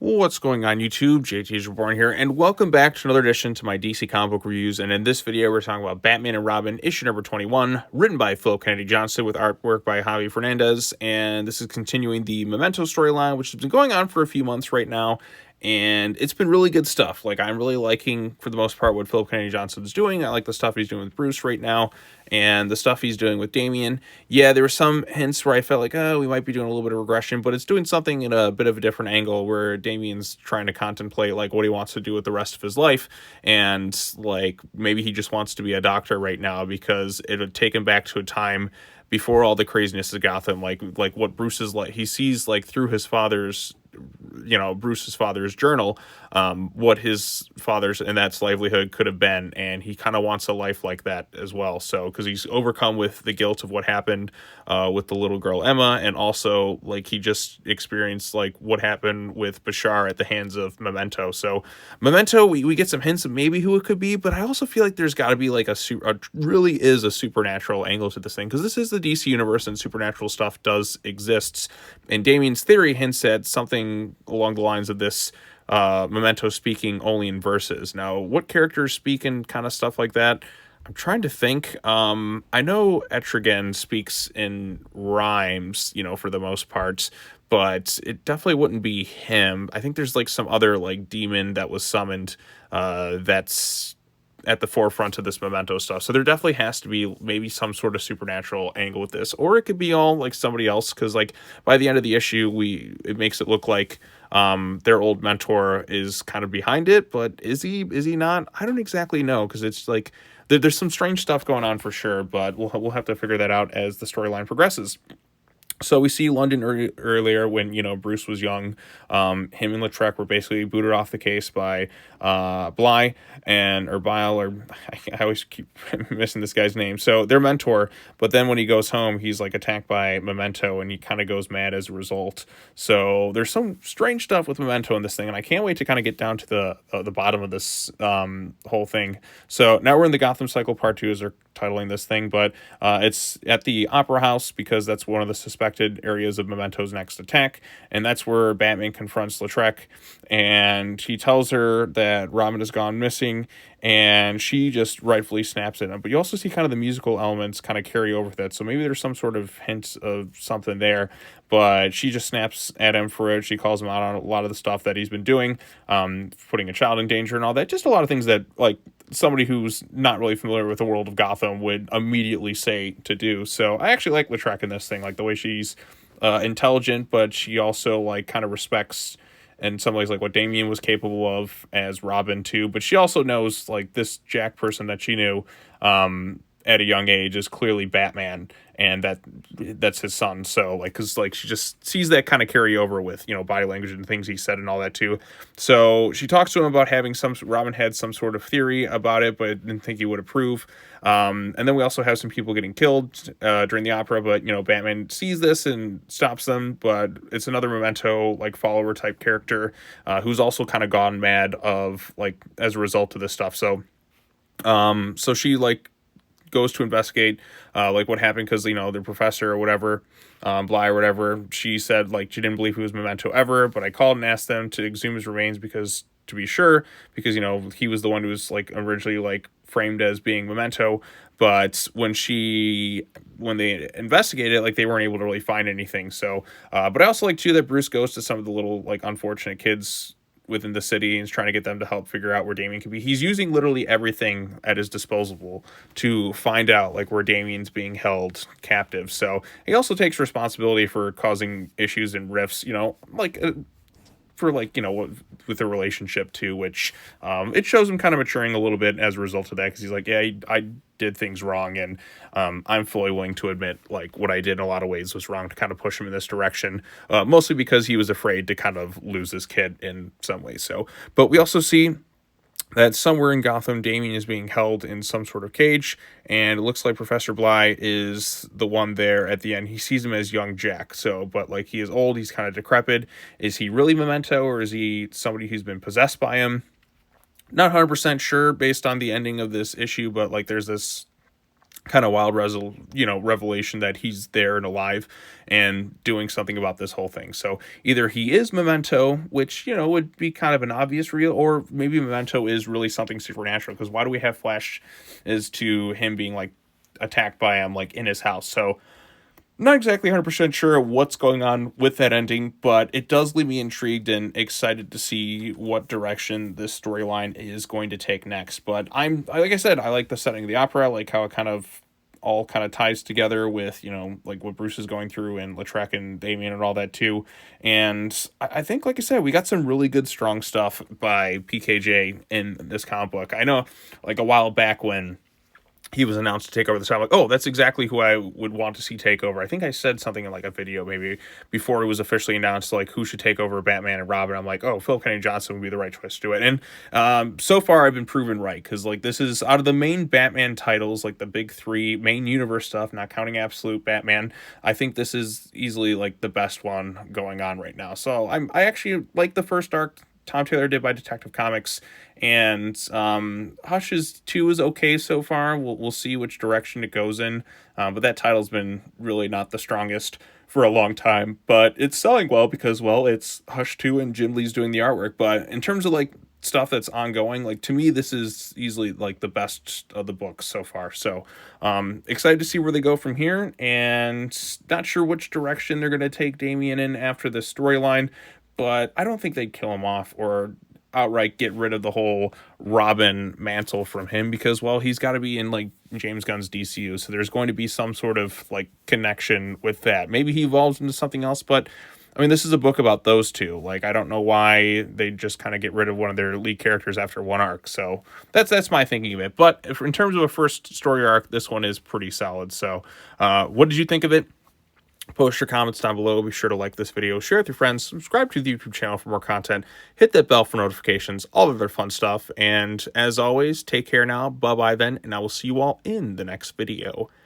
What's going on YouTube? JT's Reborn here, and welcome back to another edition to my DC comic book reviews. And in this video, we're talking about Batman and Robin, issue number 21, written by Philip Kennedy Johnson with artwork by Javi Fernandez. And this is continuing the Memento storyline, which has been going on for a few months right now. And it's been really good stuff. Like, I'm really liking, for the most part, what Philip Kennedy Johnson is doing. I like the stuff he's doing with Bruce right now, and the stuff he's doing with Damian. Yeah, there were some hints where I felt like, oh, we might be doing a little bit of regression, but it's doing something in a bit of a different angle where Damian's trying to contemplate, like, what he wants to do with the rest of his life. And, like, maybe he just wants to be a doctor right now because it would take him back to a time before all the craziness of Gotham, like what Bruce is like. He sees, like, through his father's, Bruce's father's journal, what his father's and that's livelihood could have been, and he kind of wants a life like that as well. So because he's overcome with the guilt of what happened with the little girl Emma, and also, like, he just experienced, like, what happened with Bashar at the hands of Memento. So Memento, we get some hints of maybe who it could be, but I also feel like there's got to be like really is a supernatural angle to this thing, because this is the DC universe and supernatural stuff does exist. And Damian's theory hints at something along the lines of this Memento speaking only in verses. Now, what characters speak in kind of stuff like that? I'm trying to think. I know Etrigan speaks in rhymes, for the most part, but it definitely wouldn't be him. I think there's, like, some other, like, demon that was summoned that's at the forefront of this Memento stuff. So there definitely has to be maybe some sort of supernatural angle with this, or it could be all, like, somebody else, because, like, by the end of the issue, it makes it look like their old mentor is kind of behind it, but is he not? I don't exactly know, because it's like there's some strange stuff going on for sure, but we'll have to figure that out as the storyline progresses. So we see London earlier when, Bruce was young. Him and Lautrec were basically booted off the case by Bly or Bile, or I always keep missing this guy's name. So their mentor, but then when he goes home, he's, like, attacked by Memento, and he kind of goes mad as a result. So there's some strange stuff with Memento in this thing, and I can't wait to kind of get down to the bottom of this whole thing. So now we're in the Gotham Cycle Part 2, as they're titling this thing, but it's at the Opera House, because that's one of the suspected areas of Memento's next attack, and that's where Batman confronts Lautrec, and he tells her that Robin has gone missing, and she just rightfully snaps at him. But you also see kind of the musical elements kind of carry over that, so maybe there's some sort of hint of something there, but she just snaps at him for it. She calls him out on a lot of the stuff that he's been doing, putting a child in danger and all that, just a lot of things that, like, somebody who's not really familiar with the world of Gotham would immediately say to do. So I actually like Lautrec in this thing, like the way she's intelligent, but she also, like, kind of respects in some ways, like, what Damian was capable of as Robin too. But she also knows, like, this Jack person that she knew at a young age is clearly Batman, and that's his son. So, like, because, like, she just sees that kind of carry over with, body language and things he said and all that too. So she talks to him about having Robin had some sort of theory about it, but didn't think he would approve. And then we also have some people getting killed during the opera, but, Batman sees this and stops them. But it's another Memento, like, follower type character who's also kind of gone mad of, like, as a result of this stuff. So so she, like, goes to investigate like, what happened, because, the professor or whatever, Bly or whatever, she said, like, she didn't believe he was Memento ever, but I called and asked them to exhume his remains to be sure, because, he was the one who was, like, originally, like, framed as being Memento. But when they investigated it, like, they weren't able to really find anything. So but I also like too that Bruce goes to some of the little, like, unfortunate kids within the city and is trying to get them to help figure out where Damian could be. He's using literally everything at his disposal to find out, like, where Damian's being held captive. So he also takes responsibility for causing issues and rifts, like, for, like, with the relationship too, which it shows him kind of maturing a little bit as a result of that, because he's like, yeah, I did things wrong, and I'm fully willing to admit, like, what I did in a lot of ways was wrong, to kind of push him in this direction, mostly because he was afraid to kind of lose his kid in some ways. So, but we also see that somewhere in Gotham, Damian is being held in some sort of cage, and it looks like Professor Bly is the one there at the end. He sees him as young Jack, so, but, like, he is old, he's kind of decrepit. Is he really Memento, or is he somebody who's been possessed by him? Not 100% sure based on the ending of this issue, but, like, there's this kind of wild revelation that he's there and alive and doing something about this whole thing. So either he is Memento, which would be kind of an obvious real, or maybe Memento is really something supernatural, because why do we have flash as to him being like attacked by him like in his house? So not exactly 100% sure what's going on with that ending, but it does leave me intrigued and excited to see what direction this storyline is going to take next. But like I said, I like the setting of the opera. I like how it kind of all kind of ties together with, like what Bruce is going through and Lautrec and Damien and all that too. And I think, like I said, we got some really good, strong stuff by PKJ in this comic book. I know, like a while back when he was announced to take over the show, I'm like, oh, that's exactly who I would want to see take over. I think I said something in like a video maybe before it was officially announced, like who should take over Batman and Robin. I'm like, oh, Phil Kennedy Johnson would be the right choice to do it. And so far I've been proven right, because like this is out of the main Batman titles, like the big three main universe stuff, not counting Absolute Batman. I think this is easily like the best one going on right now. So I actually like the first arc Tom Taylor did by Detective Comics, and Hush's 2 is okay so far. We'll see which direction it goes in, but that title's been really not the strongest for a long time, but it's selling well because, well, it's Hush 2 and Jim Lee's doing the artwork. But in terms of like stuff that's ongoing, like to me this is easily like the best of the books so far. So excited to see where they go from here, and not sure which direction they're going to take Damien in after this storyline, but I don't think they'd kill him off or outright get rid of the whole Robin mantle from him, because, well, he's got to be in like James Gunn's DCU, so there's going to be some sort of like connection with that. Maybe he evolves into something else, but I mean, this is a book about those two. Like, I don't know why they just kind of get rid of one of their lead characters after one arc. So that's my thinking of it. But in terms of a first story arc, this one is pretty solid. So what did you think of it? Post your comments down below. Be sure to like this video, share it with your friends, subscribe to the YouTube channel for more content, hit that bell for notifications, all of their fun stuff. And as always, take care now. Bye-bye then, and I will see you all in the next video.